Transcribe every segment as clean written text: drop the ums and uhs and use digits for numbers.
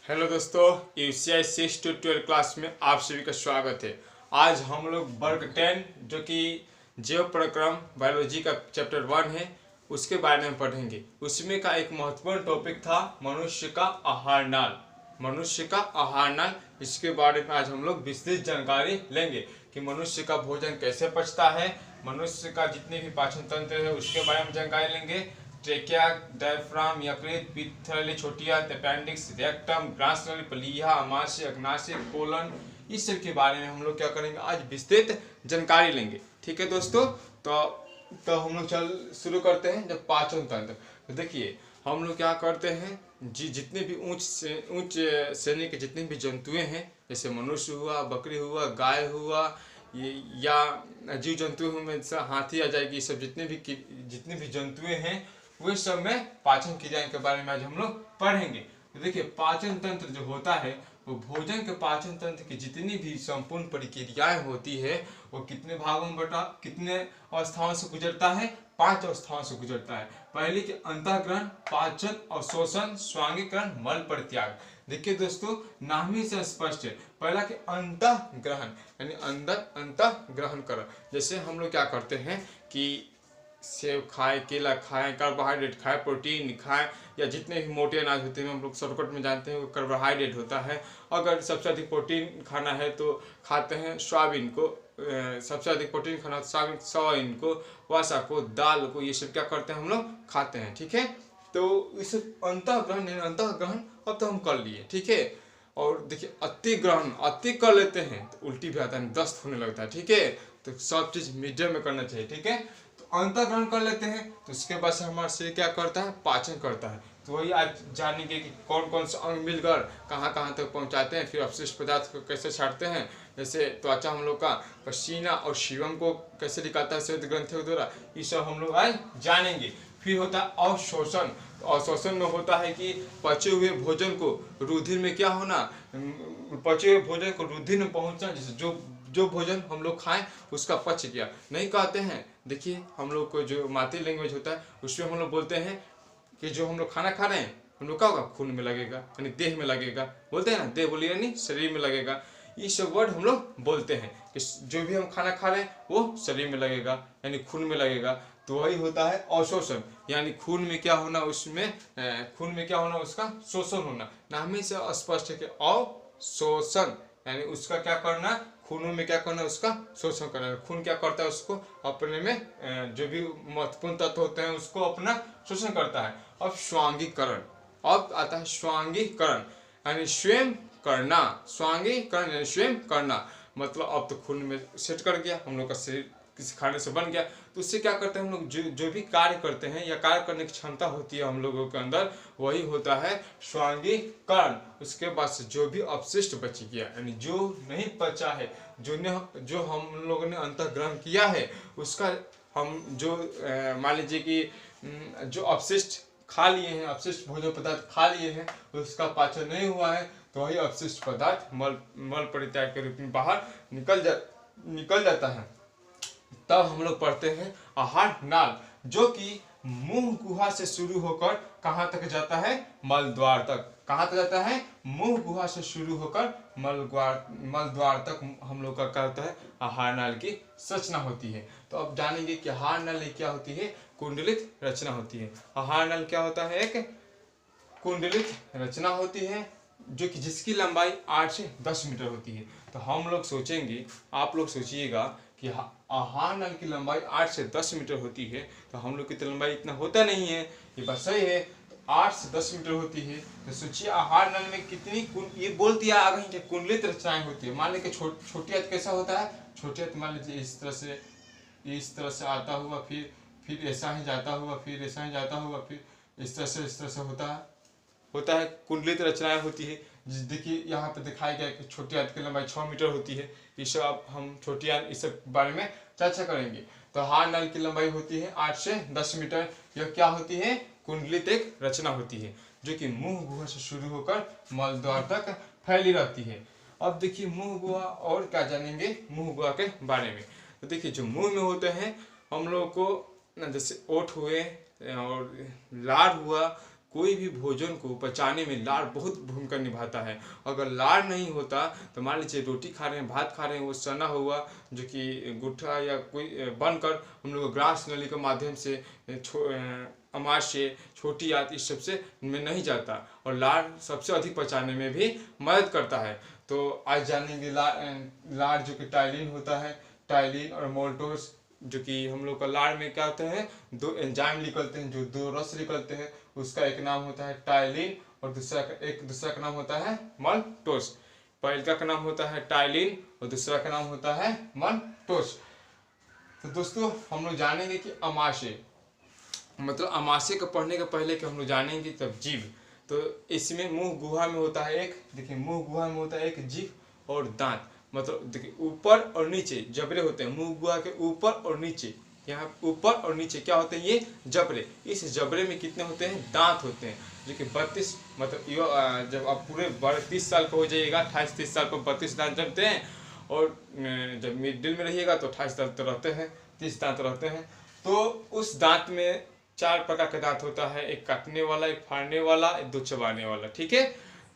Hello दोस्तों, UCI 6 to 12 class में आप सभी का स्वागत है। आज हम लोग वर्ग 10 जो कि जैव प्रक्रम बायोलॉजी का चैप्टर 1 है उसके बारे में पढ़ेंगे। उसमें का एक महत्वपूर्ण टॉपिक था मनुष्य का आहार नाल। मनुष्य का आहार नाल, इसके बारे में आज हम लोग विस्तृत जानकारी लेंगे कि मनुष्य का भोजन कैसे पचता है, मनुष्य का जितने भी पाचन तंत्र है उसके बारे में जानकारी लेंगे। ट्रेकिया, डायफ्राम, यकृत, पीथली, छोटिया, अपेंडिक्स, रेक्टम, ग्रासनली, प्लीहा, आमाशय, अग्नाशय, कोलन, इस सब के बारे में हम लोग क्या करेंगे, आज विस्तृत जानकारी लेंगे। ठीक है दोस्तों, तो हम लोग चल शुरू करते हैं। जब पाचन तंत्र, तो देखिए हम लोग क्या करते हैं, जितने भी उच्च श्रेणी के जितने भी जंतुएं हैं, जैसे मनुष्य हुआ, बकरी हुआ, गाय हुआ, या जीव जंतु में से हाथी आ जाएगी, ये सब जितने भी जंतुएं हैं वे सब में पाचन क्रिया के बारे में आज हम लोग पढ़ेंगे। तो देखिए पाचन तंत्र जो होता है वो भोजन के पाचन तंत्र की जितनी भी संपूर्ण प्रक्रियाएं होती है वो कितने भागों में कितने अवस्थाओं से गुजरता है, 5 अवस्थाओं से गुजरता है। पहले के अंतःग्रहण, पाचन, अवशोषण, स्वांगीकरण, मल परित्याग। देखिए दोस्तों, नाम ही से स्पष्ट है। पहला के अंतःग्रहण यानी अंदर अंतःग्रहण कर। जैसे हम लोग क्या करते हैं कि सेब खाए, केला खाएं, कार्बोहाइड्रेट खाए, प्रोटीन खाएं, या जितने भी मोटे अनाज होते हैं हम लोग शॉर्टकट में जानते हैं वो कार्बोहाइड्रेट होता है। अगर सबसे अधिक प्रोटीन खाना है तो खाते हैं सोयाबीन को, सबसे अधिक प्रोटीन खाना है सोयाबीन को, वसा को, दाल को, ये सब क्या करते हैं हम लोग खाते हैं। ठीक है, तो इस अंतःग्रहण अब तो हम कर लिए। ठीक है, और देखिए अतिग्रहण, अति कर लेते हैं तो उल्टी भी आता है, दस्त होने लगता है। ठीक है, तो सब चीज मीडियम में करना चाहिए। ठीक है, तो अंतःग्रहण कर लेते हैं तो उसके बाद से हमारा शरीर क्या करता है, पाचन करता है। तो वही आज जानेंगे कि कौन कौन से अंग मिलकर कहाँ कहाँ तक पहुँचाते हैं, फिर अपशिष्ट पदार्थ को कैसे छाटते हैं। जैसे त्वचा हम लोग का पसीना और सीबम को कैसे निकालता है श्वेत ग्रंथियों के द्वारा, ये सब हम लोग आज जानेंगे। फिर होता है अवशोषण। तो अवशोषण में होता है कि पचे हुए भोजन को रुधिर में क्या होना, पचे हुए भोजन को रुधिर में पहुंचना। जैसे जो भोजन हम लोग खाएं उसका पच गया नहीं कहते हैं। देखिए हम लोग को जो मातृ लैंग्वेज होता है उसमें हम लोग बोलते हैं कि जो हम लोग खाना खा रहे हैं हम लोग क्या होगा, खून में लगेगा यानी देह में लगेगा। बोलते हैं ना, देह बोलिए यानी शरीर में लगेगा। ये सब वर्ड हम लोग बोलते हैं कि जो भी हम खाना खा रहे हैं वो शरीर में लगेगा यानी खून में लगेगा। तो वही होता है अवशोषण, यानी खून में क्या होना, उसका शोषण होना। नाम ही से स्पष्ट है कि अवशोषण यानी उसका क्या करना, खूनों में क्या करना, उसका शोषण करना। खून क्या करता है, उसको अपने में जो भी महत्वपूर्ण तत्व होते हैं उसको अपना शोषण करता है। अब स्वांगीकरण, अब आता है स्वांगीकरण यानी स्वयं करना। स्वांगीकरण यानी स्वयं करना, मतलब अब तो खून में सेट कर गया, हम लोग का शरीर किसी खाने से बन गया, तो उससे क्या करते हैं हम लोग, जो भी कार्य करते हैं या कार्य करने की क्षमता होती है हम लोगों के अंदर, वही होता है स्वांगीकरण। उसके बाद से जो भी अपशिष्ट बच गया यानी जो नहीं बचा है, जो हम लोगों ने अंतःग्रहण किया है उसका हम जो मान लीजिए कि जो अपशिष्ट खा लिए हैं, अपशिष्ट भोजन पदार्थ खा लिए हैं, उसका पाचन नहीं हुआ है, तो वही अपशिष्ट पदार्थ मल परित्याग के रूप में बाहर निकल जाता है। तब हम लोग पढ़ते हैं आहार नाल, जो कि मुंह गुहा से शुरू होकर कहां तक जाता है, मल द्वार तक। कहां तक जाता है, मुंह गुहा से शुरू होकर मल द्वार तक हम लोग का क्या होता है, आहार नाल की संरचना होती है। तो अब जानेंगे कि आहार नाल क्या होती है, कुंडलित रचना होती है। आहार नाल क्या होता है, एक कुंडलित रचना होती है जो कि जिसकी लंबाई 8 से 10 मीटर होती है। तो हम लोग सोचेंगे, आप लोग सोचिएगा कि आहार नल की लंबाई 8 से 10 मीटर होती है, तो हम लोग की तो लंबाई इतना होता नहीं है, ये बात सही है। तो 8 से 10 मीटर होती है, तो सोचिए आहार नल में कितनी ये बोल दिया आगे कि कुंडलित रचनाएं होती है। मान लीजिए छोटी हाथ कैसा होता है, छोटी हाथ मान लीजिए इस तरह से आता हुआ, फिर ऐसा ही जाता हुआ, फिर ऐसा ही जाता हुआ, फिर इस तरह से होता है कुंडलित रचनाएं होती है। देखिए यहाँ पे दिखाया गया कि छोटी हाथ की लंबाई 6 मीटर होती है। इस अब हम छोटी हाथ इस बारे में चर्चा करेंगे। तो आहार नल की लंबाई होती है 8 से 10 मीटर। यह क्या होती है, कुंडलित एक रचना होती है जो कि मुंह गुहा से शुरू होकर मल द्वार तक फैली रहती है। अब देखिए मुंह गुहा और क्या जानेंगे मुंह गुहा के बारे में। तो देखिए जो मुंह में होते हैं हम लोग को, जैसे ओठ हुए और लार हुआ, कोई भी भोजन को पचाने में लार बहुत भूमिका निभाता है। अगर लार नहीं होता तो मान लीजिए रोटी खा रहे हैं, भात खा रहे हैं, वो सना हुआ जो कि गुट्ठा या कोई बनकर हम लोग ग्रास नली के माध्यम से अमाशय, छोटी आंत इस सबसे में नहीं जाता, और लार सबसे अधिक पचाने में भी मदद करता है। तो आज जानेंगे लार जो कि टाइलिन होता है, टाइलिन और मोल्टोस, जो कि हम लोग का लार में क्या होते हैं, दो एंजाइम निकलते हैं, जो दो रस निकलते हैं, उसका एक नाम होता है टाइलिन और दूसरा का नाम होता है माल्टोस। पहले का नाम होता है टाइलिन और दूसरा का नाम होता है माल्टोस। तो दोस्तों हम लोग जानेंगे कि अमाशय मतलब अमाशय को पढ़ने के पहले कि हम लोग जानेंगे तब जीभ। तो इसमें मुंह गुहा में होता है एक, देखिए मुंह गुहा में होता है एक जीभ और दांत, मतलब देखिए ऊपर और नीचे जबड़े होते हैं, मुंह गुहा के ऊपर और नीचे, यहाँ ऊपर और नीचे क्या होते हैं, ये जबड़े। इस जबड़े में कितने होते हैं, दांत होते हैं, जो कि 32 मतलब जब आप पूरे 30 साल का हो जाइएगा, 28-30 साल पर 32 दांत जमते हैं, और जब मिडिल में रहिएगा तो 28 दांत तो रहते हैं, 30 दांत रहते हैं। तो उस दांत में 4 प्रकार का दांत होता है, एक काटने वाला, एक फाड़ने वाला, एक 2 चबाने वाला, ठीक है।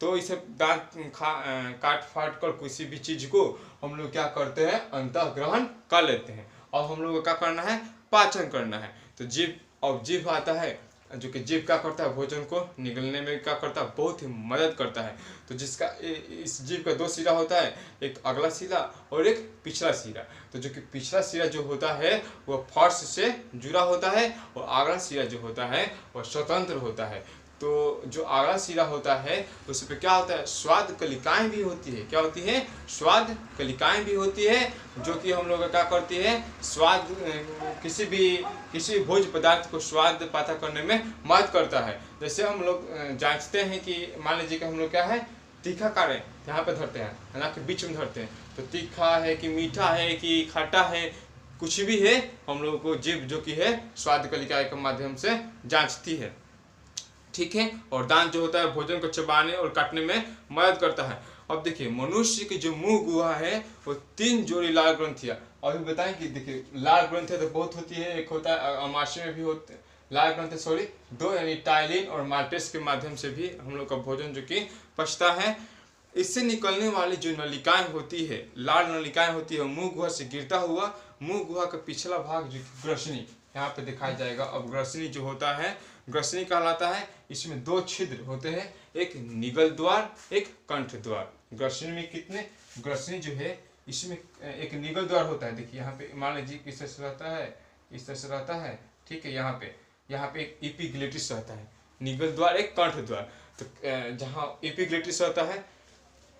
तो इसे दांत काट फाट कर किसी भी चीज को हम लोग क्या करते हैं, अंतः ग्रहण कर लेते हैं, और हम लोग को क्या करना है, पाचन करना है। तो जीभ, और जीभ आता है जो कि जीभ क्या करता है, भोजन को निगलने में क्या करता है, बहुत ही मदद करता है। तो जिसका इस जीभ का 2 सिरा होता है, एक अगला सिरा और एक पिछला सिरा। तो जो कि पिछला सिरा जो होता है वह फर्श से जुड़ा होता है, और अगला सिरा जो होता है वह स्वतंत्र होता है। तो जो अगला सिरा होता है उस पर क्या होता है, स्वाद कलिकाएं भी होती है। क्या होती है, स्वाद कलिकाएं भी होती है, जो कि हम लोग क्या करती है, स्वाद किसी भोज्य पदार्थ को स्वाद पता करने में मदद करता है। जैसे हम लोग जांचते हैं कि मान लीजिए कि हम लोग क्या है, तीखा खा रहे हैं, यहाँ पे धरते हैं, है ना, कि बीच में धरते हैं, तो तीखा है कि मीठा है कि खट्टा है, कुछ भी है, हम लोगों को जीभ जो कि है स्वाद कलिकाएं के माध्यम से जांचती है, ठीक है। और दांत जो होता है भोजन को चबाने और काटने में मदद करता है। अब देखिए मनुष्य की जो मुंह गुहा है वो 3 जोड़ी लाल ग्रंथियां, अभी बताएं कि देखिए लाल ग्रंथियां तो बहुत होती है, एक होता है अमाशय में भी होते लाल ग्रंथि, सॉरी 2, यानी टाइलिन और माल्टेस के माध्यम से भी हम लोग का भोजन जो कि पचता है। इससे निकलने वाली जो नलिकाएं होती है, लाल नलिकाएं होती है, मुंह गुहा से गिरता हुआ मुंह गुहा का पिछला भाग जो ग्रसनी, यहाँ पे दिखाया जाएगा। अब ग्रसनी जो होता है, ग्रसनी कहलाता है। इसमें 2 छिद्र होते हैं, एक निगल द्वार, एक कंठ द्वार। ग्रसनी में कितने, ग्रसनी जो है इसमें एक निगल द्वार होता है, देखिए यहाँ पे मान लीजिए किस तरह से रहता है, इस तरह से रहता है, ठीक है। यहाँ पे एक एपिग्लेटिस रहता है, निगल द्वार, एक कंठ द्वार। तो जहाँ एपिग्लेटिस रहता है,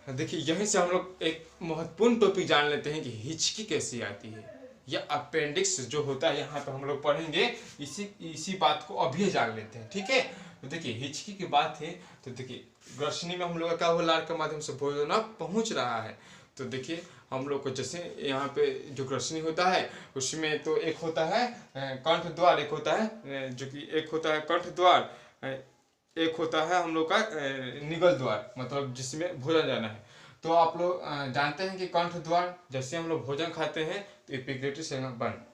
देखिए यहीं से हम लोग एक महत्वपूर्ण टॉपिक जान लेते हैं कि हिचकी कैसी आती है, या अपेंडिक्स जो होता है, यहाँ पे हम लोग पढ़ेंगे। इसी बात को अभी जान लेते हैं, ठीक है। तो देखिए हिचकी की बात है, तो देखिए ग्रसनी में हम लोग का क्या हुआ, लार के माध्यम से भोजन पहुंच रहा है। तो देखिए हम लोग को जैसे यहाँ पे जो ग्रसनी होता है उसमें तो एक होता है कंठ द्वार, एक होता है जो कि एक होता है कंठ द्वार, एक होता है हम लोग का निगल द्वार, मतलब जिसमें भोजन जाना है। तो आप लोग जानते हैं कि कंठ द्वार, जैसे हम लोग भोजन खाते हैं तो एपिग्लेटिस बंद,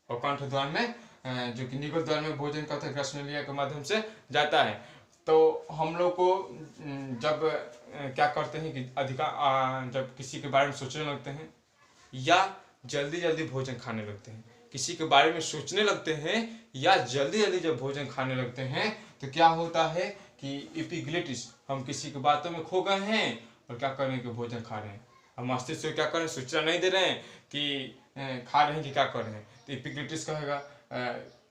और कंठ द्वार में जो कि निगल द्वार में भोजन का ग्रसनलिया के माध्यम से जाता है। तो हम लोग को जब क्या करते हैं कि जब किसी के बारे में सोचने लगते हैं या जल्दी जल्दी भोजन खाने लगते हैं, किसी के बारे में सोचने लगते हैं या जल्दी जल्दी जब भोजन खाने लगते हैं, तो क्या होता है कि एपिग्लेटिस, हम किसी की बातों में खो गए हैं और क्या कर रहे हैं कि भोजन खा रहे हैं, हम मस्तिष्क को क्या कर रहे हैं, सूचना नहीं दे रहे हैं कि खा रहे हैं कि क्या कर रहे हैं। तो एपिग्लेटिस कहेगा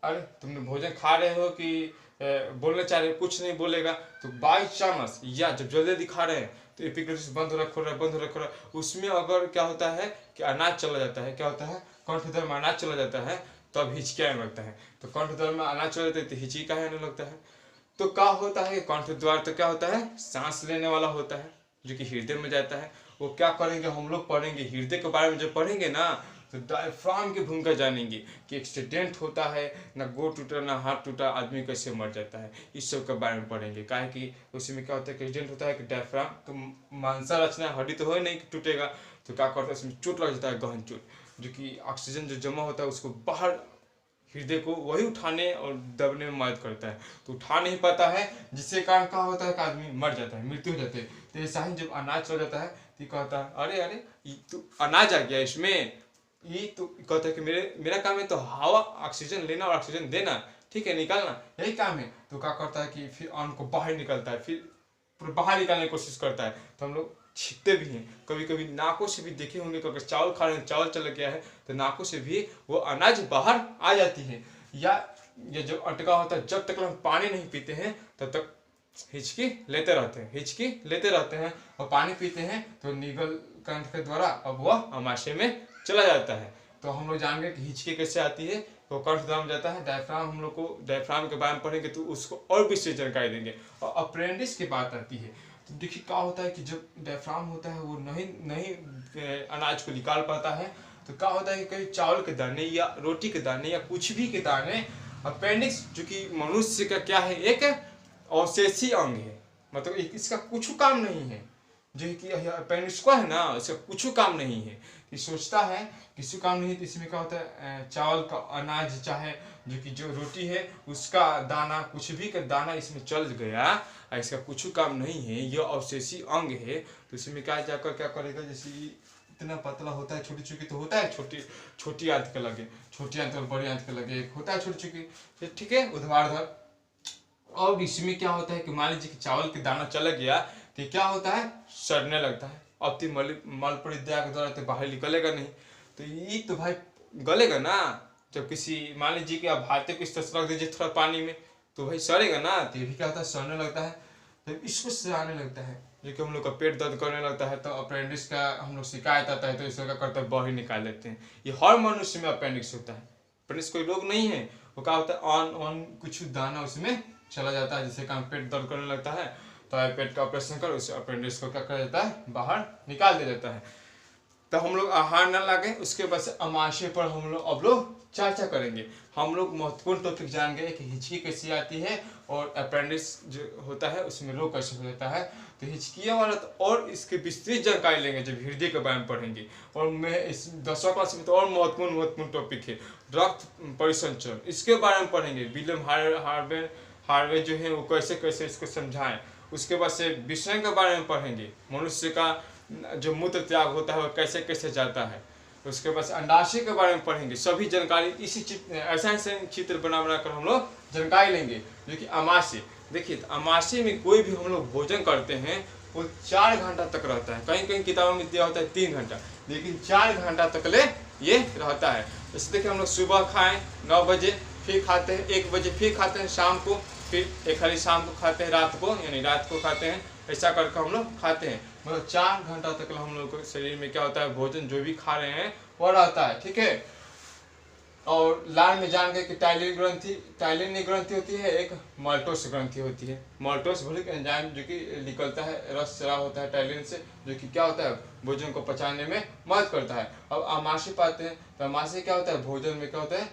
अरे तुमने भोजन खा रहे हो कि बोलना चाह रहे हो, कुछ नहीं बोलेगा। तो बाई चांस या जब जल्दी दिखा रहे हैं तो एपिग्लेटिस बंद हो रहा है, उसमें अगर क्या होता है कि अनाज चला जाता है, क्या होता है, कंठ द्वार में अनाज चला जाता है, तब हिचकी आने लगता है। तो कंठ द्वार में अनाज चला जाता है तो हिचकी का आने लगता है। तो क्या होता है, कंठ द्वार तो क्या होता है, सांस लेने वाला होता है, जो कि हृदय में जाता है। वो क्या करेंगे, हम लोग पढ़ेंगे हृदय के बारे में, जब पढ़ेंगे ना तो डायफ्राम की भूमिका जानेंगे कि एक्सीडेंट होता है ना, गोड़ टूटा ना हाथ टूटा, आदमी कैसे मर जाता है, इस सब के बारे में पढ़ेंगे। काहे कि उसमें क्या होता है कि एक्सीडेंट होता है कि डायफ्राम तो मांसा रचना, हड्डी तो हो नहीं कि टूटेगा, तो क्या करता है उसमें चोट लग जाता है, गहन चोट, जो कि ऑक्सीजन जो जमा होता है उसको बाहर हृदय को वही उठाने और दबने में मदद करता है। तो उठा नहीं पाता है, जिससे कारण क्या होता है कि आदमी मर जाता है, मृत्यु हो जाती है। तो ऐसा ही जब अनाज चल जाता है तो कहता है अरे अरे ये तो अनाज आ गया इसमें, ये तो कहता है कि मेरा काम है तो हवा ऑक्सीजन लेना और ऑक्सीजन देना, ठीक है, निकालना, यही काम है। तो क्या करता है कि फिर अन्न को बाहर निकलता है, फिर पूरा बाहर निकालने की कोशिश करता है। तो हम लोग छींकते भी हैं, कभी कभी नाकों से भी देखे होंगे, अगर चावल खा रहे हैं, चावल चला गया है तो नाकों से भी वो अनाज बाहर आ जाती है। या ये जो अटका होता है, जब तक हम पानी नहीं पीते हैं तब तक हिचकी लेते रहते हैं और पानी पीते हैं तो निगल कंठ के द्वारा अब वह आमाशय में चला जाता है। तो हम लोग जानेंगे कि हिचकी कैसे आती है, तो कंठ द्वारा जाता है। डायफ्राम, हम लोग को डायफ्राम के बारे में पढ़ेंगे तो उसको और विशेष जानकारी देंगे। और अप्रेंडिस की बात आती है तो देखिए क्या होता है कि जब डायफ्राम होता है वो नहीं अनाज को निकाल पाता है, तो क्या होता है कि कभी चावल के दाने या रोटी के दाने या कुछ भी के दाने, अपेंडिक्स जो कि मनुष्य का क्या है, एक अवशेषी अंग है, मतलब इसका कुछ काम नहीं है। जो कि अपेंडिक्स को है ना, इसका कुछ काम नहीं है, कि सोचता है किसी काम नहीं है। तो इसमें क्या होता है, चावल का अनाज चाहे जो रोटी है उसका दाना, कुछ भी का दाना इसमें चल गया, इसका कुछ काम नहीं है, यह अवशेषी अंग है। तो इसमें क्या जाकर क्या करेगा, जैसे इतना पतला होता है, छोटी चुकी तो होता है, छोटी आंत के लगे, छोटी आंत और बड़ी आंत के लगे एक होता है छोटी चुकी, ठीक है, उधर। और इसमें क्या होता है कि मान लीजिए कि चावल के दाना चला गया तो क्या होता है, सड़ने लगता है। अब तो मल परिद्या के द्वारा तो बाहर निकलेगा नहीं, तो ये तो भाई गलेगा ना। जब किसी मान लीजिए कि आप भाते को इस तरह रख दीजिए थोड़ा पानी में, तो भाई सड़ेगा ना, तो ये भी क्या होता है, सड़ने लगता है। तो इसको सड़ाने लगता है, जो कि हम लोग का पेट दर्द करने लगता है, तो अपेंडिक्स का हम लोग शिकायत आता है, तो इसको क्या करता है, बाहर निकाल लेते हैं। ये हर मनुष्य में अपेंडिक्स होता है, अपेंडिक्स कोई रोग नहीं है। वो क्या होता है, ऑन कुछ दाना उसमें चला जाता है, जिससे कारण पेट दर्द करने लगता है, तो पेट का ऑपरेशन कर उस अपेंडिक्स को क्या कर देता है, बाहर निकाल दे देता है। तो हम लोग आहार न लागे, उसके बाद से अमाशय पर हम लोग अब लोग चर्चा करेंगे। हम लोग महत्वपूर्ण टॉपिक जान गए कि हिचकी कैसे आती है और अपेंडिक्स जो होता है उसमें रोग कैसे हो जाता है। तो हिचकियाँ वाला तो और इसके विस्तृत जानकारी लेंगे जब हृदय के बारे में पढ़ेंगे। और मैं इस 10वीं क्लास में तो और महत्वपूर्ण टॉपिक है रक्त परिसंचरण, इसके बारे में पढ़ेंगे। विलियम हार्वे जो है वो कैसे कैसे इसको समझाएं। उसके बाद से विषय के बारे में पढ़ेंगे, मनुष्य का जो मूत्र त्याग होता है वो कैसे कैसे जाता है। उसके बाद अंडाशय के बारे में पढ़ेंगे। सभी जानकारी इसी ऐसा चित्र बना कर हम लोग जानकारी लेंगे। जो कि अमाशय, देखिए अमाशय में कोई भी हम लोग भोजन करते हैं वो 4 घंटा तक रहता है। कहीं कहीं किताबों में दिया होता है 3 घंटा, लेकिन 4 घंटा तक ले ये रहता है। जैसे देखिए हम लोग सुबह खाएं 9 बजे, फिर खाते हैं 1 बजे, फिर खाते हैं शाम को, फिर एक खाली शाम को खाते हैं, रात को यानी रात को खाते हैं। ऐसा करके हम लोग खाते हैं, मतलब 4 घंटा तक हम लोग को शरीर में क्या होता है, भोजन जो भी खा रहे हैं वो रहता है, ठीक है। और लार में जान गए कि टाइलिन ग्रंथि होती है, एक माल्टोस ग्रंथि होती है। माल्टोस भोलिक एंजाइम जो कि निकलता है, रस स्राव होता है टाइलिन से, जो कि क्या होता है, भोजन को पचाने में मदद करता है। अब अमाशय पाते हैं तो अमाशय क्या होता है, भोजन में क्या होता है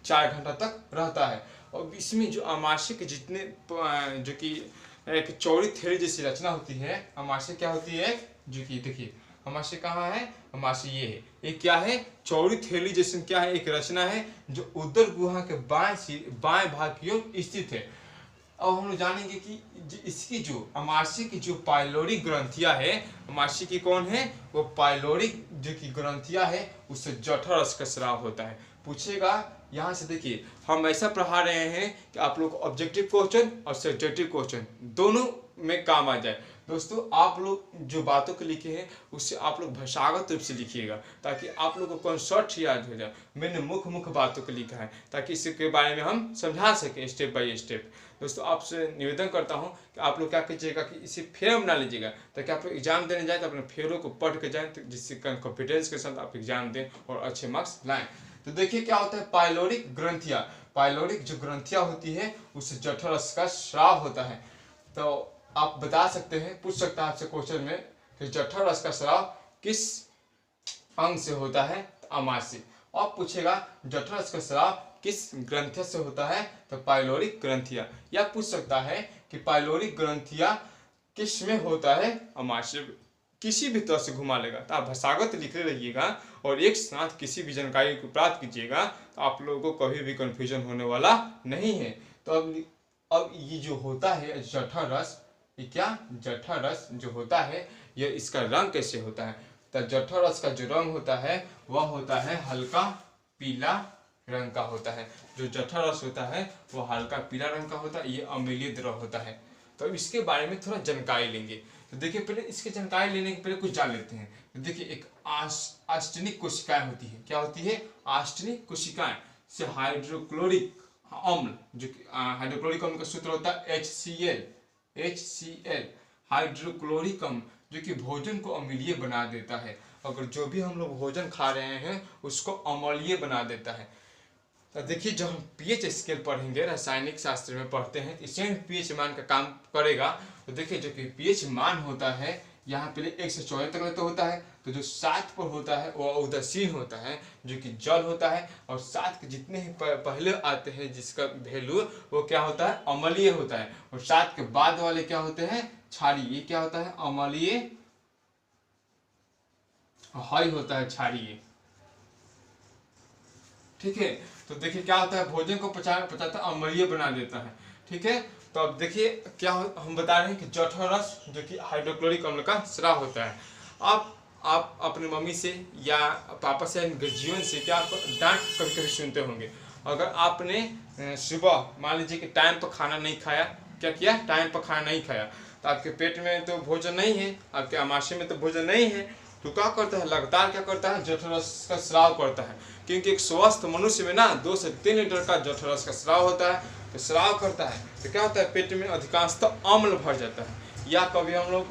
4 घंटा तक रहता है। और इसमें जो अमाशय के जितने जो कि एक चौड़ी थैली जैसी रचना होती है, अमाशय क्या होती है, जो कि देखिए अमाशय कहाँ है, अमाशय ये है, ये क्या है, चौड़ी थैली जैसी क्या है, एक रचना है जो उदर गुहा के बाएं भाग की ओर स्थित है। अब हम लोग जानेंगे कि इसकी जो अमाशय की जो पाइलोरी ग्रंथियां है, अमाशय की कौन है, वो पाइलोरी जो की ग्रंथियां है, उससे जठर रस का स्राव होता है। पूछेगा यहाँ से, देखिए हम ऐसा पढ़ा रहे हैं कि आप लोग ऑब्जेक्टिव क्वेश्चन और सब्जेक्टिव क्वेश्चन दोनों में काम आ जाए। दोस्तों आप लोग जो बातों को लिखे हैं उससे आप लोग भाषागत रूप से लिखिएगा, ताकि आप लोग को कॉन्सेप्ट याद हो जाए। मैंने मुख्य बातों को लिखा है ताकि इसके बारे में हम समझा सकें स्टेप बाय स्टेप। दोस्तों आपसे निवेदन करता हूं कि आप लोग क्या कीजिएगा कि इसे फेयर बना लीजिएगा, ताकि आप लोग एग्जाम देने जाए तो अपने फेयरों को पढ़ के जाएँ, तो जिससे कॉन्फिडेंस के साथ आप एग्जाम दें और अच्छे मार्क्स लाएँ। तो देखिए क्या होता है, पाइलोरिक ग्रंथियां, पाइलोरिक जो ग्रंथियां होती है उससे जठर रस का स्राव होता है। तो आप बता सकते हैं, पूछ सकता है आपसे क्वेश्चन में कि जठर रस का स्राव किस अंग से होता है, तो अमाशय। और पूछेगा जठर रस का स्राव किस ग्रंथि से होता है, तो पाइलोरिक ग्रंथियां। या पूछ सकता है कि पाइलोरिक ग्रंथियां किस में होता है, अमाशय। किसी भी तरह से घुमा लेगा। तो आप भसागत लिख रहिएगा और एक साथ किसी भी जानकारी को प्राप्त कीजिएगा, तो आप लोगों को कभी भी कन्फ्यूजन होने वाला नहीं है। तो अब ये जो होता है जठर रस, ये क्या जठर रस जो होता है, ये इसका रंग कैसे होता है? तो जठर रस का जो रंग होता है वह होता है हल्का पीला रंग का होता है। जो जठर रस होता है वो हल्का पीला रंग का होता है, ये अम्लीय द्रव होता है। तो अब इसके बारे में थोड़ा जानकारी लेंगे। तो देखिए पहले इसके जानकारी लेने के पहले कुछ जान लेते हैं। तो देखिए एक आर्सेनिक कोशिकाएं होती है। क्या होती है? आर्सेनिक कोशिकाएं से हाइड्रोक्लोरिक अम्ल, जो हाइड्रोक्लोरिक अम्ल का सूत्र होता है HCl, हाइड्रोक्लोरिक अम्ल, जो कि भोजन को अम्लीय बना देता है। अगर जो भी हम लोग भोजन खा रहे हैं उसको अम्लीय बना देता है। तो देखिए जब हम पीएच स्केल पढ़ेंगे, रासायनिक शास्त्र में पढ़ते हैं, इसमें पीएच मान का काम करेगा। तो देखिए जो कि पीएच मान होता है यहाँ पे 1 से 14 तक तो होता है। तो जो 7 पर होता है वो उदासीन होता है, जो कि जल होता है। और 7 के जितने ही पहले आते हैं जिसका वैल्यू वो क्या होता है? अम्लीय होता है। और 7 के बाद वाले क्या होते हैं? क्षारीय। ये क्या होता है? अम्लीय हाई होता है, क्षारीय। ठीक है। तो देखिए क्या होता है? भोजन को पचाता अम्लीय बना देता है। ठीक है। तो अब देखिए क्या हम बता रहे हैं कि जठर रस जो कि हाइड्रोक्लोरिक अम्ल का स्राव होता है। आप अपने मम्मी से या पापा से, जीवन से क्या डांट कभी कभी सुनते होंगे। अगर आपने सुबह मान लीजिए कि टाइम पर खाना नहीं खाया, क्या किया? टाइम पर खाना नहीं खाया, तो आपके पेट में तो भोजन नहीं है, आपके आमाशय में तो भोजन नहीं है। तो क्या करता है? लगातार क्या करता है? जठर रस का स्राव करता है। क्योंकि एक स्वस्थ मनुष्य में ना 2 से 3 लीटर का जठर रस का स्राव होता है। तो स्राव करता है तो क्या होता है? पेट में अधिकांशतः अम्ल भर जाता है। या कभी हम लोग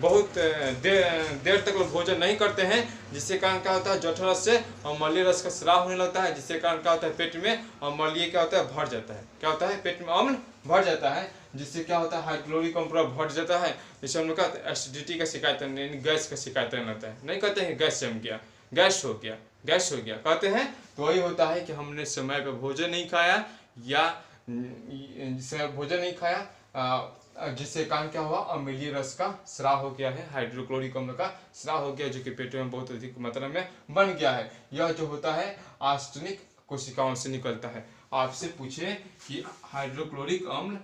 बहुत देर तक लोग भोजन नहीं करते हैं, जिससे कारण क्या होता है? जठर रस से अम्लीय रस का स्राव होने लगता है, जिससे कारण क्या होता है? पेट में अम्लीय क्या होता है? भर जाता है। क्या होता है? पेट में अम्ल भर जाता है, जिससे क्या होता है? हाइड्रोक्लोरिक अम्ल पूरा भर जाता है। जिससे हम लोग कहते हैं एसिडिटी का शिकायत, गैस का शिकायत रहता है। नहीं कहते हैं गैस जम गया, गैस हो गया, गैस हो गया कहते हैं। तो वही होता है कि हमने समय पर भोजन नहीं खाया या जिससे भोजन नहीं खाया, जिससे कारण क्या हुआ? अम्लीय रस का स्राव हो गया है, हाइड्रोक्लोरिक अम्ल का स्राव हो गया, जो कि पेट में बहुत अधिक मात्रा में बन गया है। यह जो होता है आर्सेनिक कोशिकाओं से निकलता है। आपसे पूछे कि हाइड्रोक्लोरिक अम्ल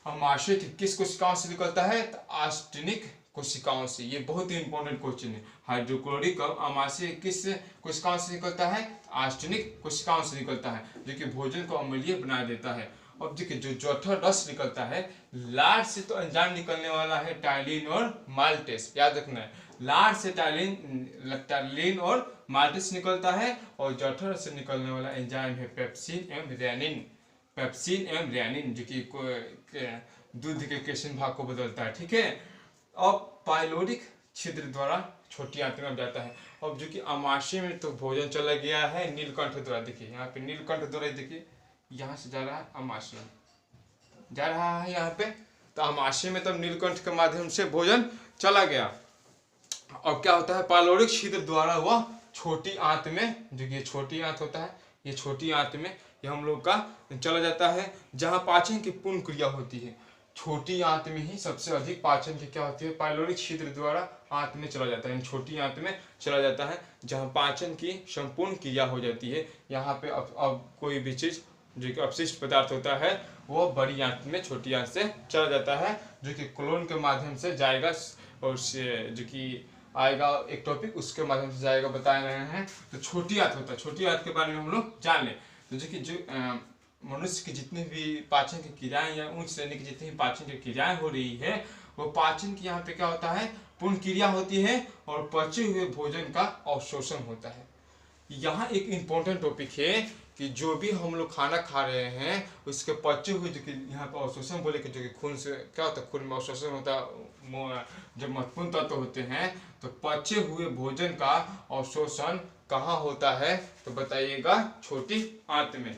अमाशय की किस कोशिकाओं से निकलता है? तो आर्सेनिक कोशिकाओं से। ये बहुत ही इंपॉर्टेंट क्वेश्चन है। हाइड्रोक्लोरिक अम्ल अमाशय किस कोशिकाओं से निकलता है? आर्सेनिक कोशिकाओं से निकलता है, जो कि भोजन को अम्लीय बना देता है। अब देखिए जो जठर रस निकलता है, लार से तो एंजाइम निकलने वाला है टाइलिन और माल्टेस, याद रखना है। लार से टाइलिन और माल्टेस निकलता है, और जठर से निकलने वाला एंजाइम है पेप्सिन एवं रेनिन। पेप्सिन एवं रेनिन जो कि दूध के केशिन भाग को बदलता है। ठीक है। अब पाइलोरिक छिद्र द्वारा छोटी आंत में जाता है। अब जो कि अमाशय में तो भोजन चला गया है नीलकंठ द्वारा। देखिए यहाँ पे नीलकंठ द्वारा, देखिए यहाँ से जा रहा है अमाशय, जा रहा है यहाँ पे। तो अमाशय में तब नीलकंठ के माध्यम से भोजन चला गया। और क्या होता है? पाइलोरिक छिद्र द्वारा वह छोटी आंत में, जो ये छोटी आंत होता है, ये छोटी आंत में ये हम लोग का चला जाता है, जहाँ पाचन की पूर्ण क्रिया होती है। छोटी आंत में ही सबसे अधिक पाचन की क्या होती है? पाइलोरिक छिद्र द्वारा आंत में चला जाता है, छोटी आंत में चला जाता है, जहाँ पाचन की संपूर्ण क्रिया हो जाती है। यहाँ पे अब कोई भी चीज जो कि अपशिष्ट पदार्थ होता है वो बड़ी आंत में छोटी आंत से चला जाता है, जो कि कोलोन के माध्यम से जाएगा, और जो कि आएगा एक टॉपिक उसके माध्यम से जाएगा, बता रहे हैं। तो छोटी आंत होता है, छोटी आंत के बारे में हम लोग जान लें। तो जो कि मनुष्य की जितनी भी पाचन की क्रियाएं या उच्च श्रेणी की जितनी भी पाचन की क्रियाएं हो रही है, वो पाचन की यहाँ पे क्या होता है? पूर्ण क्रिया होती है, और पचे हुए भोजन का अवशोषण होता है। यहाँ एक इम्पोर्टेंट टॉपिक है कि जो भी हम लोग खाना खा रहे हैं उसके पचे हुए, जो कि यहाँ पर अवशोषण बोले कि जो कि खून से क्या होता है? खून में अवशोषण होता है, जब महत्वपूर्ण तत्व होते हैं। तो पचे हुए भोजन का अवशोषण कहाँ होता है? तो बताइएगा छोटी आंत में।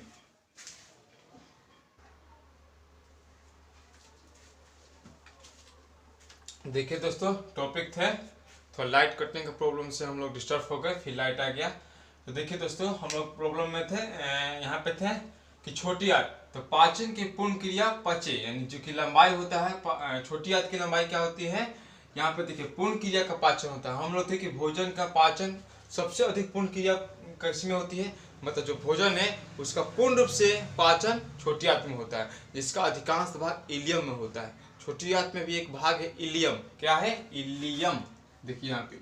देखिए दोस्तों टॉपिक थे, थोड़ा लाइट कटने का प्रॉब्लम से हम लोग डिस्टर्ब हो गए, फिर लाइट आ गया। तो देखिए दोस्तों हम लोग प्रॉब्लम में थे, यहाँ पे थे कि छोटी आंत, तो पाचन की पूर्ण क्रिया पचे, यानी जो कि लंबाई होता है, छोटी आंत की लंबाई क्या होती है? यहाँ पे देखिए पूर्ण क्रिया का पाचन होता है। हम लोग थे कि भोजन का पाचन सबसे अधिक पूर्ण क्रिया किसमें होती है, मतलब जो भोजन है उसका पूर्ण रूप से पाचन छोटी आंत में होता है, जिसका अधिकांश भाग इलियम में होता है। छोटी आंत में भी एक भाग है इलियम, क्या है, इलियम। देखिए यहाँ पे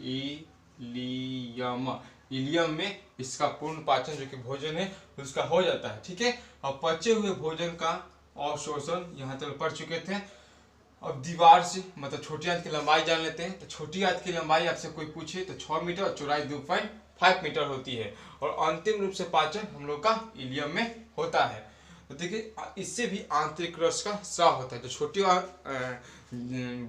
इलियम, इलियम में इसका पूर्ण पाचन जो कि भोजन है उसका हो जाता है। ठीक है, अब पचे हुए भोजन का अवशोषण यहाँ तक पढ़ चुके थे। अब दीवार से मतलब छोटी आंत की लंबाई जान लेते हैं। तो छोटी आंत की लंबाई आपसे कोई पूछे तो 6 मीटर और चौड़ाई 2.5 मीटर होती है, और अंतिम रूप से पाचन हम लोग का इलियम में होता है। तो देखिए इससे भी आंतरिक रस का स्राव होता है। जो छोटी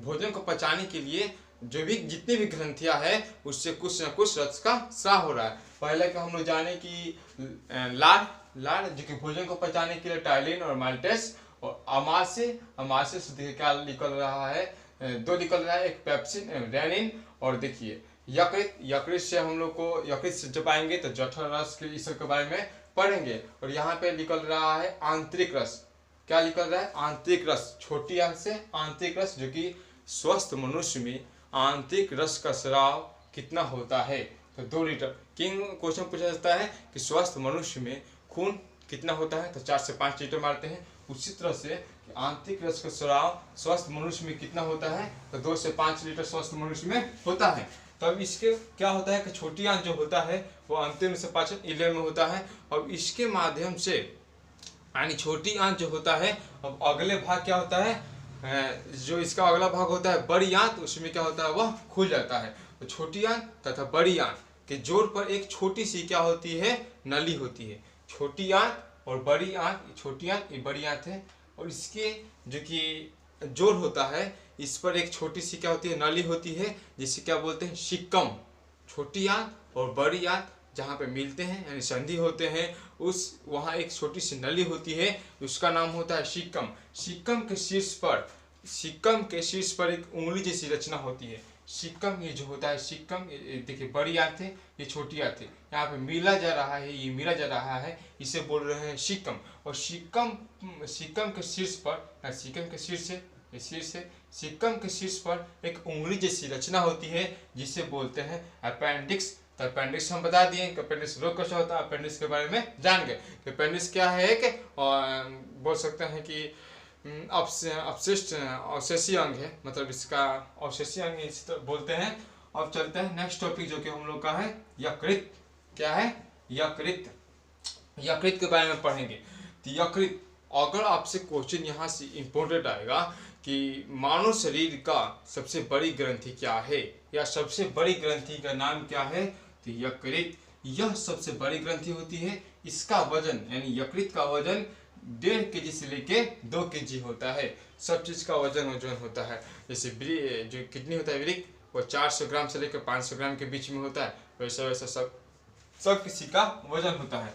भोजन को पचाने के लिए जो भी जितनी भी ग्रंथियां है उससे कुछ न कुछ रस का स्राव हो रहा है। पहले का हम लोग जाने कि लार जो कि भोजन को पचाने के लिए टाइलिन और माल्टेस, और अमाशय से देखिए क्या निकल रहा है, दो निकल रहा है, एक पेप्सिन रेनिन, और देखिए यकृत से हम लोग को यकृत से जब आएंगे तो जठर रस के इस के बारे में पढ़ेंगे। और यहाँ पे निकल रहा है आंतरिक रस, क्या निकल रहा है, आंतरिक रस, छोटी आंत से आंतरिक रस, जो कि स्वस्थ मनुष्य में आंतरिक रस का स्राव कितना होता है, तो 2 लीटर। किंग क्वेश्चन पूछा जाता है कि स्वस्थ मनुष्य में खून कितना होता है, तो 4 से 5 लीटर मारते हैं। उसी तरह से आंतरिक रस का स्राव स्वस्थ मनुष्य में कितना होता है, तो 2 से 5 लीटर स्वस्थ मनुष्य में होता है। तो अब इसके क्या होता है कि छोटी आंत जो होता है वो अंतिम से पाचन इलियम में होता है। अब इसके माध्यम से यानी छोटी आंत जो होता है, अब अगले भाग क्या होता है, जो इसका अगला भाग होता है बड़ी आंत, उसमें क्या होता है वह खुल जाता है। तो छोटी आंत तथा बड़ी आंत के जोड़ पर एक छोटी सी क्या होती है, नली होती है। छोटी आंत और बड़ी आंत, छोटी आंत ये बड़ी आंत है, और इसके जो कि जोड़ होता है इस पर एक छोटी सी क्या होती है, नली होती है, जिसे क्या बोलते हैं, सिक्कम। छोटी आंत और बड़ी आंत जहाँ पे मिलते हैं यानी संधि होते हैं, उस वहाँ एक छोटी सी नली होती है, उसका नाम होता है सिक्कम। सिक्कम के शीर्ष पर एक उंगली जैसी रचना होती है। सिक्कम ये जो होता है, सिक्कम देखिए बड़ी आंत है, ये छोटी आंत है, यहाँ पे मिला जा रहा है, ये मिला जा रहा है, इसे बोल रहे हैं सिक्कम। और सिक्कम के शीर्ष पर, सिक्कम के शीर्ष है, ये शीर्ष है, सिक्कम के शीर्ष पर एक उंगली जैसी रचना होती है, जिसे बोलते हैं अपेंडिक्स। तो अपेंडिक्स हम बता दिए कि अपेंडिक्स रोग कैसा होता है, अपेंडिक्स के बारे में जान गए। अपेंडिक्स क्या है कि बोल सकते हैं कि अपशिष्ट अवशेषीय अंग है, मतलब इसका अवशेषीय अंग इसी तरह बोलते हैं। अब चलते हैं नेक्स्ट टॉपिक जो कि हम लोग का है यकृत। क्या है, यकृत। यकृत के बारे में पढ़ेंगे। तो यकृत, अगर आपसे क्वेश्चन यहाँ से इम्पोर्टेंट आएगा कि मानव शरीर का सबसे बड़ी ग्रंथि क्या है, या सबसे बड़ी ग्रंथि का नाम क्या है, तो यकृत। यह सबसे बड़ी ग्रंथि होती है। इसका वजन यानी यकृत का वजन 1.5 केजी से लेके 2 केजी होता है। सब चीज का वजन होता है। जैसे जो किडनी होता है वृक्क, वो 400 ग्राम से लेकर 500 ग्राम के बीच में होता है। वैसा वैसा सब किसी का वजन होता है।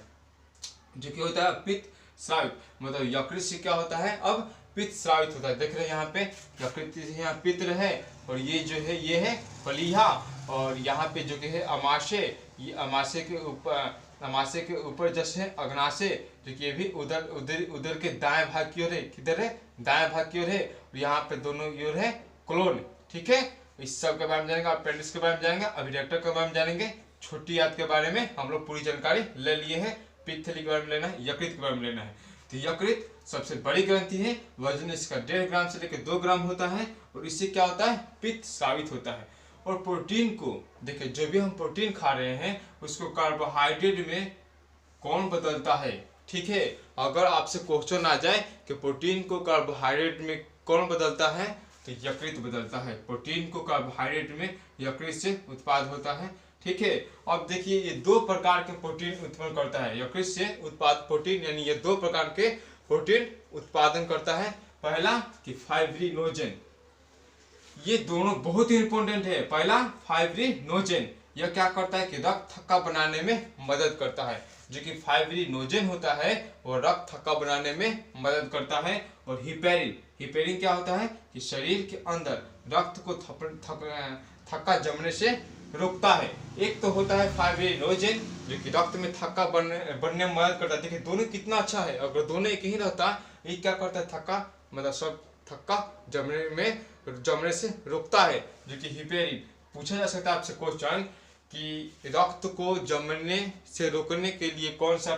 जो कि होता है पित्त स्रावित, मतलब यकृत से क्या होता है, अब पित्त स्रावित होता है। देख रहे हैं यहाँ पे यकृत से यहाँ पित्त है, और ये जो है ये है फलीहा, और यहाँ पे जो कि है अमाशय, ये अमाशय के ऊपर जैसे है अग्नाशय, जो कि ये भी उधर के दाएं भाग की ओर है। किधर है, दाएं भाग की ओर है, और यहाँ पे दोनों ओर है कोलोन। ठीक है, इस सब के बारे में जानेंगे, अपेंडिक्स के बारे में जानेंगे, अभिरेक्टर के बारे में जानेंगे, छोटी आंत के बारे में हम लोग पूरी जानकारी ले लिए हैं। पित्त थैली के बारे में लेना है, यकृत के बारे में लेना है। तो यकृत सबसे बड़ी ग्रंथि है, वजन इसका 1.5 ग्राम से लेकर 2 ग्राम होता है, और इससे क्या होता है, पित्त स्रावित होता है। और प्रोटीन को देखिए, जो भी हम प्रोटीन खा रहे हैं उसको कार्बोहाइड्रेट में कौन बदलता है। ठीक है, अगर आपसे क्वेश्चन आ जाए कि प्रोटीन को कार्बोहाइड्रेट में कौन बदलता है, तो यकृत बदलता है। प्रोटीन को कार्बोहाइड्रेट में यकृत से उत्पाद होता है। ठीक है, अब देखिए ये 2 प्रकार के प्रोटीन उत्पन्न करता है यकृत से उत्पाद प्रोटीन, यानी ये 2 प्रकार के प्रोटीन उत्पादन करता है। पहला कि फाइब्रिनोजेन, ये दोनों बहुत ही इंपॉर्टेंट है। पहला फाइब्रिनोजेन, यह क्या करता है कि रक्त थक्का बनाने में मदद करता है। जो कि फाइब्रिनोजेन होता है वो रक्त थक्का बनाने में मदद करता है। और हिपेरिन, हिपेरिन क्या होता है कि शरीर के अंदर रक्त को थक्का जमने से रोकता है। एक तो होता है फाइब्रिनोजेन जो कि रक्त में थक्का बनने में मदद करता है। देखिए दोनों कितना अच्छा है, अगर दोनों एक ही रहता, ये क्या करता है, थक्का मतलब सब थक्का जमने से रोकता है, जो कि हिपेरिन। पूछा जा सकता है आपसे क्वेश्चन कि रक्त को जमने से रोकने के लिए कौन सा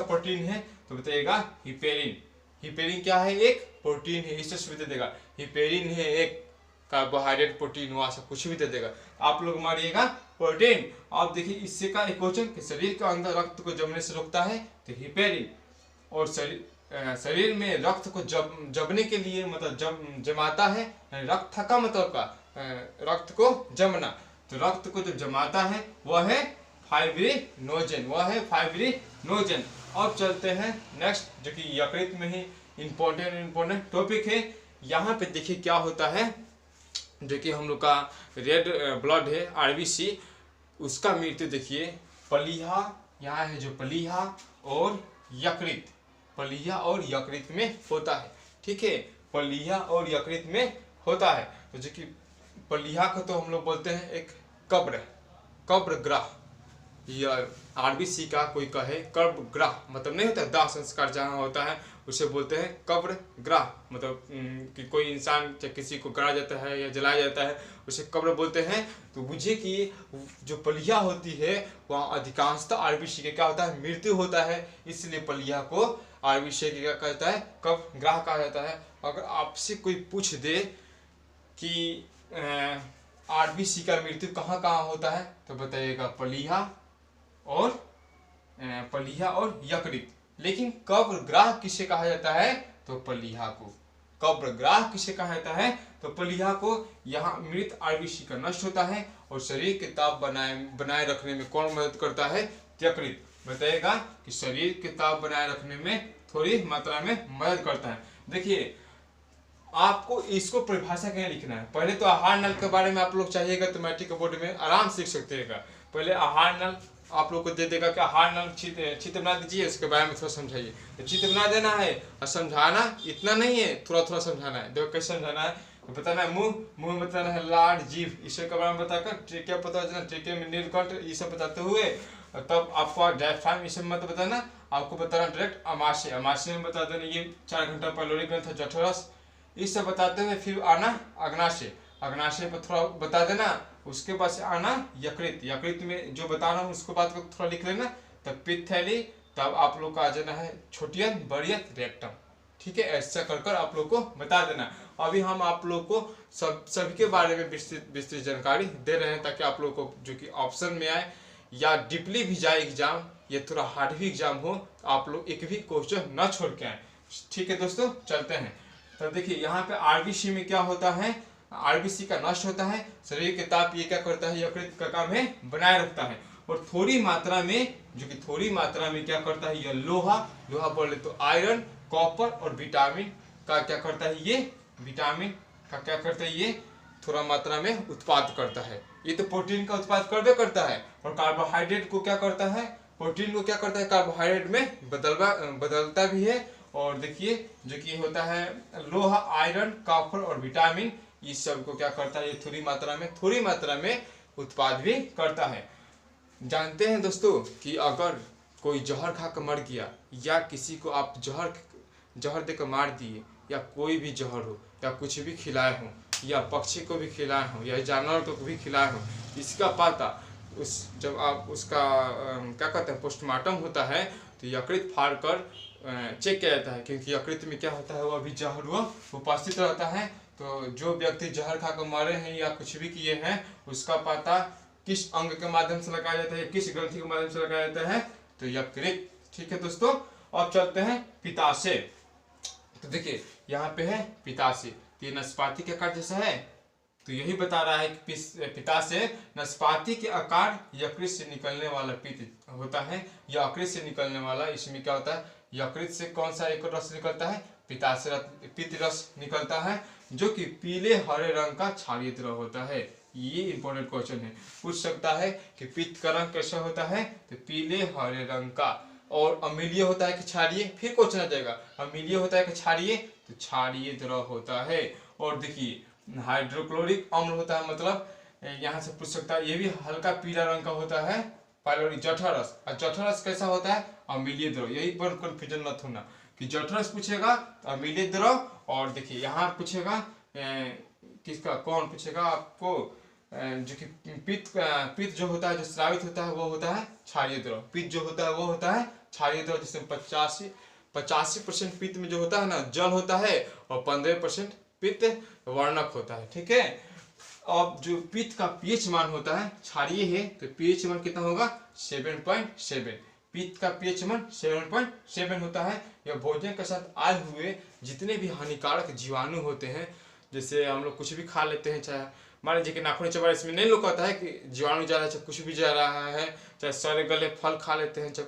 प्रोटीन है, तो बताइएगा हिपेरिन। हिपेरिन क्या है? एक प्रोटीन है। इससे सुविधा देगा हिपेरिन है एक कार्बोहाइड्रेट प्रोटीन, वहां से कुछ भी दे देगा, आप लोग मारिएगा प्रोटीन। आप देखिए इससे का एक क्वेश्चन कि शरीर के अंदर रक्त को जमने से रोकता है तो हिपेरिन, और शरीर में रक्त को जमने के लिए मतलब जमाता है, रक्त थका मतलब का रक्त को जमना, तो रक्त को जो जमाता है वह है फाइब्रिनोजन। अब चलते हैं नेक्स्ट, जो कि यकृत में ही इम्पोर्टेंट टॉपिक है। यहाँ पे देखिए क्या होता है, जो कि हम लोग का रेड ब्लड है आरबीसी, उसका मृत्यु देखिए पलीहा, यहाँ है जो पलीहा और यकृत, पलीहा और यकृत में होता है। ठीक है, पलीहा और यकृत में होता है। तो जो कि पलीहा को तो हम लोग बोलते हैं एक कब्र ग्रह, या आरबीसी का कोई कहे कब्र ग्रह, मतलब नहीं होता दाह संस्कार जहाँ होता है उसे बोलते हैं कब्र ग्रह, मतलब कि कोई इंसान चाहे किसी को गाड़ा जाता है या जलाया जाता है उसे कब्र बोलते हैं। तो बुझिए कि जो पलिया होती है वहाँ अधिकांशतः आरबीसी के क्या होता है, मृत्यु होता है, इसलिए पलिया को आरबीसी के क्या कहता है, कब्र ग्रह कहा जाता है। अगर आपसे कोई पूछ दे कि आरबीसी का मृत्यु कहाँ कहाँ होता है, तो बताइएगा पलिया और यकृत। लेकिन कब्र ग्राह किसे कहा जाता है, तो पलिहा को। कब्र ग्राह किसे कहा जाता है, तो पलिहा को। यहाँ मृत आरबीसी का नष्ट होता है और शरीर के ताप बनाए रखने में कौन मदद करता है, यकृत। बताइएगा कि शरीर के ताप बनाए रखने में थोड़ी मात्रा में मदद करता है। देखिए आपको इसको परिभाषा क्या लिखना है, पहले तो आहार नल के बारे में आप लोग चाहिएगा तो मैट्रिक बोर्ड में आराम से सीख सकते हैं। पहले आहार नल आप लोग को दे देगा कि आहार नल चित्र बना दीजिए, इसके बारे में थोड़ा समझाइए। तो चित्र बना देना है और समझाना इतना नहीं है, थोड़ा थोड़ा समझाना है। देखो कैसे समझाना है, बताना है मुंह में बताना है लाड़ जीभ, इसके बारे में बताकर ट्रेकिया पता चलना, ट्रेकिया में नीलकंठ, ये सब बताते हुए तब आपको डायफ्राम ये सब मत बताना, आपको बताना डायरेक्ट अमाशय में बता देना ये 4 घंटा पाइलोरी ग्रंथ जठरस, इस सब बताते हुए फिर आना अग्नाशय पर थोड़ा बता देना। उसके बाद से आना यकृत में जो बता रहा हूँ उसको बात को थोड़ा लिख लेना। तब पित्त थैली, तब आप लोग का आ जाना है छोटियन बड़ियन रेक्टम। ठीक है, ऐसा कर आप लोग को बता देना। अभी हम आप लोग को सभी के बारे में विस्तृत जानकारी दे रहे हैं, ताकि आप लोग को जो कि ऑप्शन में आए या डीपली भी जाए एग्जाम, या थोड़ा हार्ड भी एग्जाम हो, आप लोग एक भी क्वेश्चन न छोड़ के आए। ठीक है दोस्तों, चलते हैं। तो देखिए यहाँ पे आरबीसी में क्या होता है, आरबीसी का नष्ट होता है, शरीर के ताप ये क्या करता है, यकृत का काम है बनाए रखता है। और थोड़ी मात्रा में, जो कि थोड़ी मात्रा में क्या करता है, यह लोहा बोले तो आयरन, कॉपर और विटामिन का क्या करता है, ये विटामिन का क्या करता है, ये थोड़ा मात्रा में उत्पाद करता है। ये तो प्रोटीन का उत्पाद करबे करता है। और कार्बोहाइड्रेट को क्या करता है, प्रोटीन को क्या करता है, कार्बोहाइड्रेट में बदलता भी है। और देखिए जो कि होता है लोहा, आयरन, कॉपर और विटामिन, इस सब को क्या करता है, ये थोड़ी मात्रा में उत्पाद भी करता है। जानते हैं दोस्तों कि अगर कोई जहर खा कर मर गया, या किसी को आप जहर देकर मार दिए, या कोई भी जहर हो, या कुछ भी खिलाए हो, या पक्षी को भी खिलाए हो, या जानवर को भी खिलाए हो, इसका पता जब आप उसका क्या कहते हैं पोस्टमार्टम होता है, तो यकृत फाड़ कर चेक किया जाता है। क्योंकि यकृत में क्या होता है, वो अभी जहर वो उपस्थित रहता है। तो जो व्यक्ति जहर खाकर मारे हैं या कुछ भी किए हैं, उसका पता किस अंग के माध्यम से लगाया जाता है, किस ग्रंथि के माध्यम से लगाया जाता है, तो यकृत। ठीक है दोस्तों, अब चलते हैं पित्ताशय। तो देखिए यहाँ पे है पित्ताशय, ये नाशपाती के आकार जैसा है, तो यही बता रहा है कि पित्ताशय नाशपाती के आकार यकृत से निकलने वाला पित्त होता है, यकृत से निकलने वाला। इसमें क्या होता है, यकृत से कौन सा एक रस निकलता है, पित्त रस निकलता है, जो कि पीले हरे रंग का क्षारीय द्रव होता है। ये इंपॉर्टेंट क्वेश्चन है, पूछ सकता है कि पित्त का रंग कैसा होता है, तो पीले हरे रंग का। और अम्लीय होता है कि क्षारीय, फिर क्वेश्चन आ जाएगा अम्लीय होता है कि क्षारीय, तो क्षारीय द्रव होता है। और देखिए हाइड्रोक्लोरिक अम्ल होता है, मतलब यहाँ से पूछ सकता है, ये भी हल्का पीला रंग का होता है, पाइलोरी जठरस। और जठरस कैसा होता है, अम्लीय द्रव। यही पर कंफ्यूजन मत होना, कि जठरस पूछेगा तो अम्लीय द्रव, और देखिए यहाँ पूछेगा किसका, कौन पूछेगा आपको, जो कि पित्त जो होता है, जो स्रावित होता है वो होता है क्षारीय द्रव। पित्त जो होता है वो होता है क्षारीय द्रव, जिसमें 85% पित्त में जो होता है ना जल होता है, और 15% पित्त वर्णक होता है। ठीक है, अब जो पित्त का पीएच मान होता है, क्षारीय है तो पीएच मान कितना होगा 7.7। पित्त का पीएच मान 7.7 होता है। यह भोजन के साथ आए हुए जितने भी हानिकारक जीवाणु होते हैं, जैसे हम लोग कुछ भी खा लेते हैं, चाहे मान लीजिए कि नाखून चबा, इसमें नहीं लोग कहता है कि जीवाणु जा रहा है, चाहे कुछ भी जा रहा है, चाहे सड़े गले फल खा लेते हैं, चाहे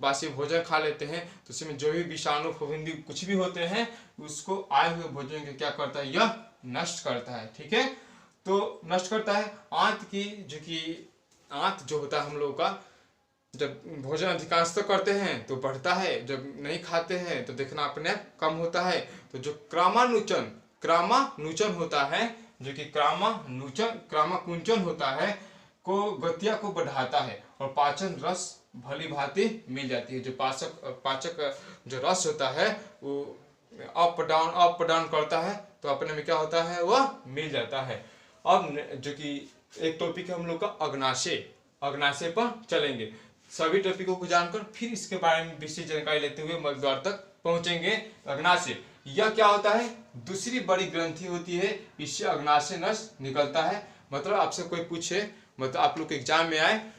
बासी भोजन खा लेते हैं, तो उसमें जो भी विषाणु फफूंदी कुछ भी होते हैं, उसको आए हुए भोजन के क्या करता है, यह नष्ट करता है। ठीक है, तो नष्ट करता है। आंत की आंत जो होता है हम लोगों का, जब भोजन अधिकांशतः करते हैं तो बढ़ता है, जब नहीं खाते हैं तो देखना अपने आप कम होता है। तो जो क्रामानुचन होता है, जो कि क्रामाकुंचन होता है, को गतिया को बढ़ाता है, और पाचन रस भली भांति मिल जाती है। जो पाचक जो रस होता है वो अप डाउन करता है, तो अपने में क्या होता है, वह मिल जाता है। अब जो कि एक टॉपिक है हम लोग का अग्नाशय पर चलेंगे। सभी टॉपिकों को जानकर फिर इसके बारे में विशेष जानकारी लेते हुए मध्यद्वार तक पहुंचेंगे। अग्नाशय यह क्या होता है, दूसरी बड़ी ग्रंथि होती है, इससे अग्नाशय नस निकलता है। मतलब आपसे कोई पूछे, मतलब आप लोग के एग्जाम में आए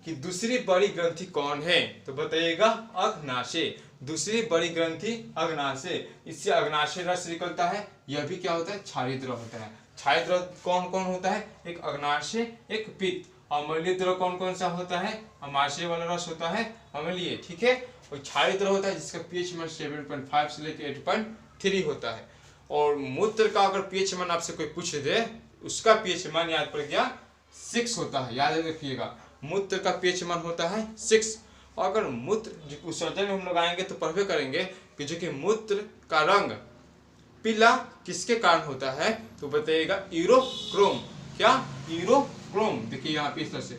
कि दूसरी बड़ी ग्रंथि कौन है, तो बताइएगा अग्नाशय। दूसरी बड़ी ग्रंथि अग्नाशय, इससे अग्नाशय रस निकलता है। यह भी क्या होता है, क्षारीय द्रव होता है। क्षारीय द्रव कौन कौन होता है, एक अग्नाशय, एक पित्त। अम्लीय द्रव कौन कौन सा होता है, अमाशय वाला रस होता है अम्लीय। ठीक है, और क्षारीय द्रव होता है जिसका पीएच मान 7.5 से लेकर 8.3 होता है। और मूत्र का अगर पीएच मान आपसे कोई पूछ दे, उसका पीएच मान याद पड़ गया 6 होता है, याद रखिएगा। मूत्र का पीएच मान होता है 6। अगर मूत्र विसर्जन में हम लोग आएंगे तो पढ़वे करेंगे कि जो कि मूत्र का रंग पीला किसके कारण होता है, तो बताइएगा यूरोक्रोम। क्या, यूरोक्रोम। देखिए यहाँ पे इस तरह से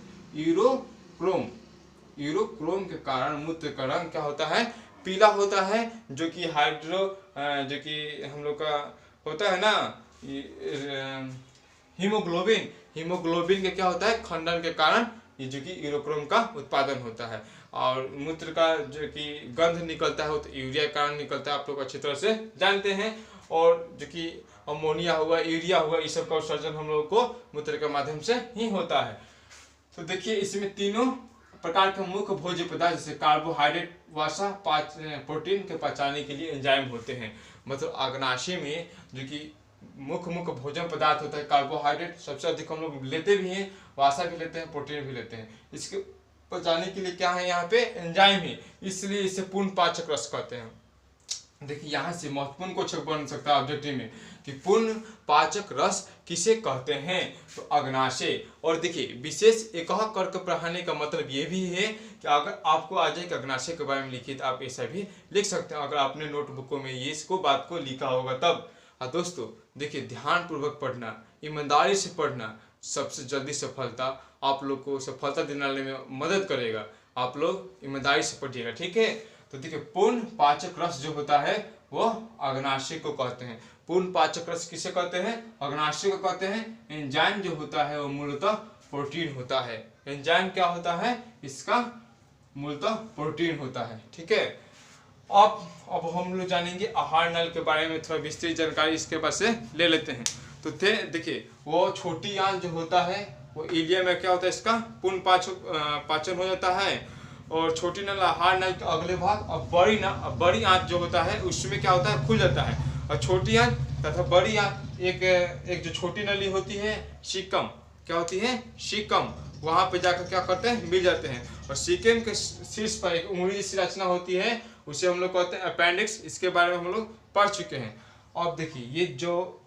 यूरोक्रोम के कारण मूत्र का रंग क्या होता है, पीला होता है। जो कि जो कि हम लोग का होता है ना हीमोग्लोबिन के क्या होता है, खंडन के कारण ये जो कि यूरोक्रोम का उत्पादन होता है। और मूत्र का जो कि गंध निकलता है वो तो यूरिया के कारण निकलता है, आप लोग अच्छी तरह से जानते हैं। और जो कि अमोनिया हुआ, यूरिया हुआ, इस सब का उत्सर्जन हम लोगों को मूत्र के माध्यम से ही होता है। तो देखिए इसमें तीनों प्रकार के मुख्य भोज्य पदार्थ जैसे कार्बोहाइड्रेट, वसा, प्रोटीन के पचाने के लिए एंजाइम होते हैं। मतलब अग्नाशय में जो कि मुख्य भोजन पदार्थ होता है कार्बोहाइड्रेट, सबसे अधिक हम लोग लेते भी हैं, वसा भी लेते हैं, प्रोटीन भी लेते हैं। इसके पचाने के लिए क्या है, यहाँ पे एंजाइम है, इसलिए इसे पूर्ण पाचक रस कहते हैं। देखिए यहाँ से महत्वपूर्ण क्वेश्चन बन सकता है ऑब्जेक्टिव में कि पूर्ण पाचक रस किसे कहते हैं, तो अग्नाशय। और देखिए विशेष एक करके पढ़ाने का मतलब ये भी है कि अगर आपको आ जाए कि अग्नाशय के बारे में लिखिए तो आप ऐसा भी लिख सकते हैं, अगर आपने नोटबुकों में ये इसको बात को लिखा होगा तब। दोस्तों देखिए ध्यानपूर्वक पढ़ना, ईमानदारी से पढ़ना सबसे जल्दी सफलता आप लोग को सफलता दिलाने में मदद करेगा। आप लोग ईमानदारी से पढ़िएगा, ठीक है। तो देखिए पूर्ण पाचक रस जो होता है वह अग्नाशय को कहते हैं। पूर्ण पाचक रस किसे कहते हैं, अग्नाशय को कहते हैं। एंजाइम जो होता है वो मूलतः प्रोटीन होता है। एंजाइम क्या होता है, इसका मूलतः प्रोटीन होता है, ठीक है। अब हम लोग जानेंगे आहार नल के बारे में, थोड़ा विस्तृत जानकारी इसके पास से ले लेते हैं। तो देखिए वो छोटी आंत जो होता है वो इलिया में क्या होता है, इसका पूर्ण पाचन हो जाता है। और छोटी नल आहार नल के अगले भाग, और बड़ी आंत जो होता है उसमें क्या होता है, खुल जाता है। और छोटी आंत तथा बड़ी आंत, एक जो छोटी नली होती है सीकम, क्या होती है, सीकम, वहां पे जाकर क्या करते हैं, मिल जाते हैं। और सीकम के शीर्ष पर एक उंगली जैसी रचना होती है, उसे हम लोग कहते हैं अपेंडिक्स। इसके बारे में हम लोग पढ़ चुके हैं। अब देखिए ये जो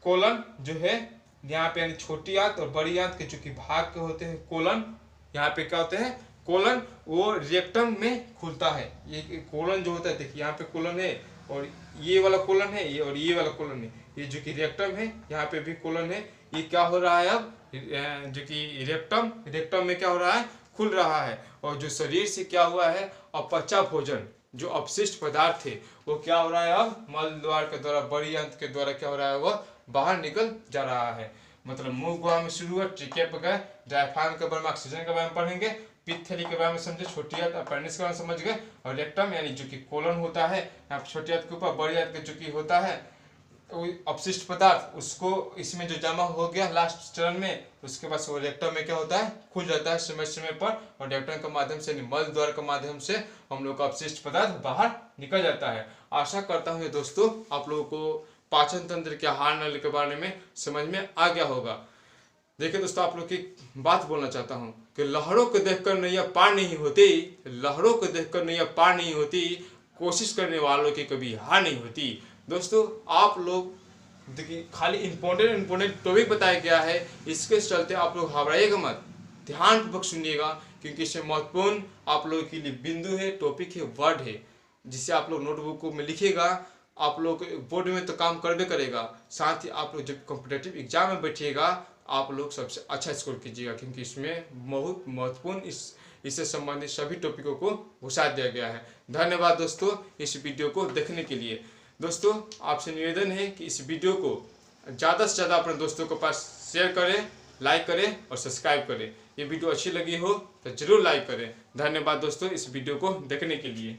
कोलन जो है यहाँ पे, यानी छोटी आंत और बड़ी आंत के जो कि भाग के होते हैं कोलन, यहाँ पे क्या होते हैं कोलन, वो रेक्टम में खुलता है। ये कोलन जो होता है, देखिए यहाँ पे कोलन है और ये वाला कोलन है, ये और ये वाला कोलन है, ये जो कि रेक्टम है, यहाँ पे भी कोलन है। ये क्या हो रहा है अब, जो कि रेक्टम में क्या हो रहा है, खुल रहा है। और जो शरीर से क्या हुआ है, अपचा भोजन, जो अपशिष्ट पदार्थ थे वो क्या हो रहा है, अब मल द्वार के द्वारा, बड़ी अंत के द्वारा क्या हो रहा है, वह बाहर निकल जा रहा है। मतलब मुंह गुहा में शुरू हुआ, ट्रिके पे गए, डायफ्राम के बारे में, ऑक्सीजन के बारे में पढ़ेंगे, पित्त थैली के बारे में समझे, छोटी आंत अपेंडिक्स के बारे में समझ गए, और रेक्टम यानी जो कि कोलन होता है, यहाँ छोटी आंत के ऊपर, बड़ी आंत के जो कि होता है अपशिष्ट पदार्थ, उसको इसमें जो जमा हो गया लास्ट चरण में, उसके बाद वो रेक्टम में क्या होता है, खुल जाता है समय समय पर, और रेक्टम के माध्यम से, मल द्वार के माध्यम से हम लोग का अपशिष्ट पदार्थ बाहर निकल जाता है। आशा करता हूँ दोस्तों आप लोगों को पाचन तंत्र के आहार नली के बारे में समझ में आ गया होगा। देखिए दोस्तों, आप लोग की बात बोलना चाहता हूँ कि लहरों को देखकर नैया पार नहीं होती, लहरों को देखकर नैया पार नहीं होती, कोशिश करने वालों की कभी हार नहीं होती। दोस्तों आप लोग देखिए, खाली इंपॉर्टेंट टॉपिक बताया गया है, इसके चलते आप लोग घबराइएगा मत, ध्यानपूर्वक सुनिएगा, क्योंकि इसमें महत्वपूर्ण आप लोगों के लिए बिंदु है, टॉपिक है, वर्ड है, जिसे आप लोग नोटबुक में लिखिएगा। आप लोग बोर्ड में तो काम करबे करेगा, साथ ही आप लोग जब कॉम्पिटेटिव एग्जाम में बैठिएगा आप लोग सबसे अच्छा स्कोर कीजिएगा, क्योंकि इसमें बहुत महत्वपूर्ण इससे संबंधित सभी टॉपिकों को घुसा दिया गया है। धन्यवाद दोस्तों इस वीडियो को देखने के लिए। दोस्तों आपसे निवेदन है कि इस वीडियो को ज़्यादा से ज़्यादा अपने दोस्तों के पास शेयर करें, लाइक करें और सब्सक्राइब करें। ये वीडियो अच्छी लगी हो तो ज़रूर लाइक करें। धन्यवाद दोस्तों इस वीडियो को देखने के लिए।